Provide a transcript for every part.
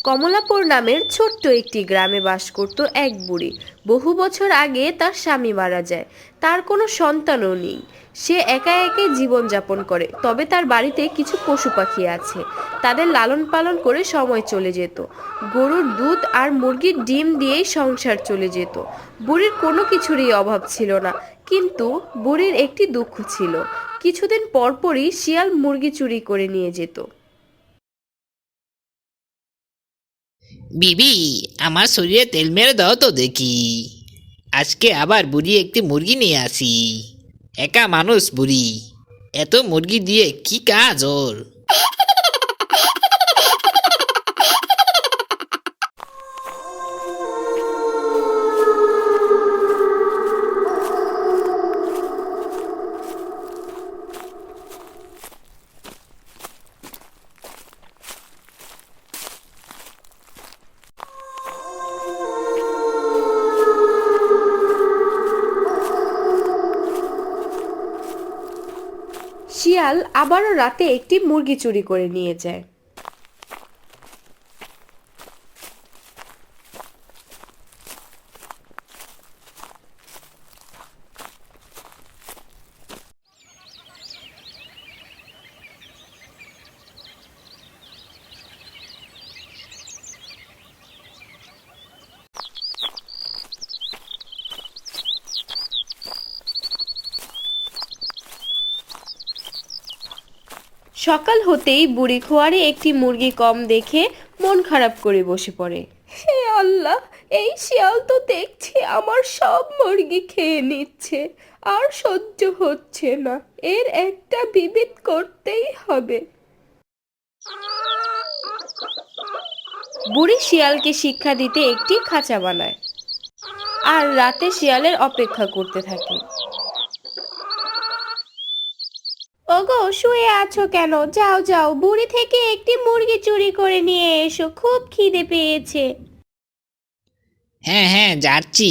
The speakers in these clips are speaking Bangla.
কমলাপুর নামের ছোট্ট একটি গ্রামে বাস করত এক বুড়ি। বহু বছর আগে তার স্বামী মারা যায়। তার কোনো সন্তানও নেই। সে একা একাই জীবনযাপন করে। তবে তার বাড়িতে কিছু পশু পাখি আছে। তাদের লালন পালন করে সময় চলে যেত। গরুর দুধ আর মুরগির ডিম দিয়েই সংসার চলে যেত। বুড়ির কোনো কিছুরই অভাব ছিল না। কিন্তু বুড়ির একটি দুঃখ ছিল। কিছুদিন পরপরই শিয়াল মুরগি চুরি করে নিয়ে যেত। বিবি, আমার শরীরে তেল মেরে দাও তো দেখি। আজকে আবার বুড়ি একটি মুরগি নিয়ে আসি। একা মানুষ বুড়ি, এত মুরগি দিয়ে কি কাজ ওর? শিয়াল আবারও রাতে একটি মুরগি চুরি করে নিয়ে যায়। সকাল হতেই বুড়ি খোয়ারে একটি মুরগি কম দেখে মন খারাপ করে বসে পড়ে। হে আল্লাহ, এই শিয়াল তো দেখছি আমার সব মুরগি খেয়ে নিচ্ছে। আর সহ্য হচ্ছে না, এর একটা বিহিত করতেই হবে। বুড়ি শিয়ালকে শিক্ষা দিতে একটি খাঁচা বানায় আর রাতে শিয়ালের অপেক্ষা করতে থাকে। ওগো, শুয়ে আছো কেন? যাও যাও, বুড়ি থেকে একটি মুরগি চুরি করে নিয়ে এসো, খুব খিদে পেয়েছে। হ্যাঁ হ্যাঁ, যাচ্ছি।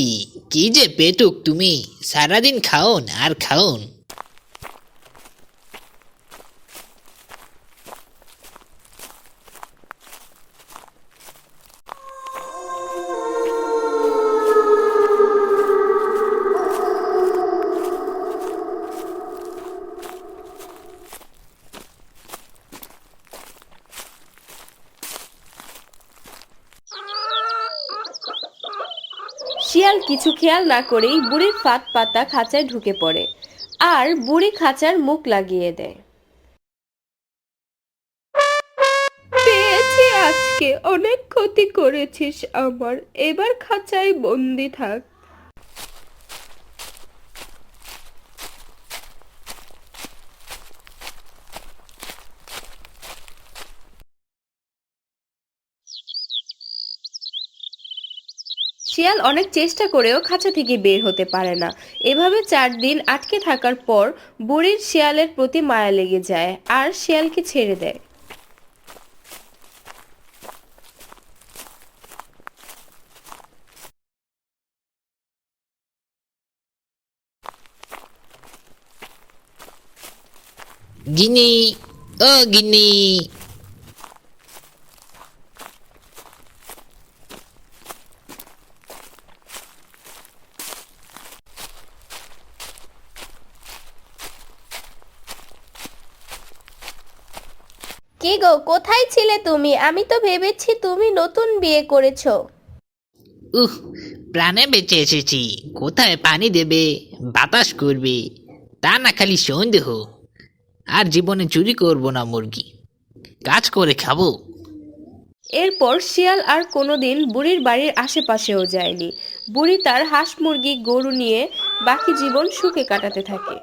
কি যে পেটুক তুমি, সারাদিন খাওন আর খাওন। শিয়াল কিছু খেয়াল না করেই বুড়ির ফাঁদ পাতা খাঁচায় ঢুকে পড়ে আর বুড়ি খাঁচার মুখ লাগিয়ে দেয়। পেয়েছি আজকে, অনেক ক্ষতি করেছিস আমার, এবার খাঁচায় বন্দি থাক। শিয়াল অনেক চেষ্টা করেও খাঁচা থেকে বের হতে পারে না। এভাবে 4 দিন আটকে থাকার পর বুড়ির শিয়ালের প্রতি মায়া লেগে যায় আর শিয়ালকে ছেড়ে দেয়। গিনি, ও গিনি। কে গো, কোথায় ছিলে তুমি? আমি তো ভেবেছি তুমি নতুন বিয়ে করেছো। উহ, প্রাণে বেঁচে এসেছি। কোথায় পানি দেবে, বাতাস করবে, তা না খালি সন্দেহ। আর জীবনে চুরি করব না মুরগি, কাজ করে খাবো। এরপর শিয়াল আর কোনোদিন বুড়ির বাড়ির আশেপাশেও যায়নি। বুড়ি তার হাঁস মুরগি গরু নিয়ে বাকি জীবন সুখে কাটাতে থাকে।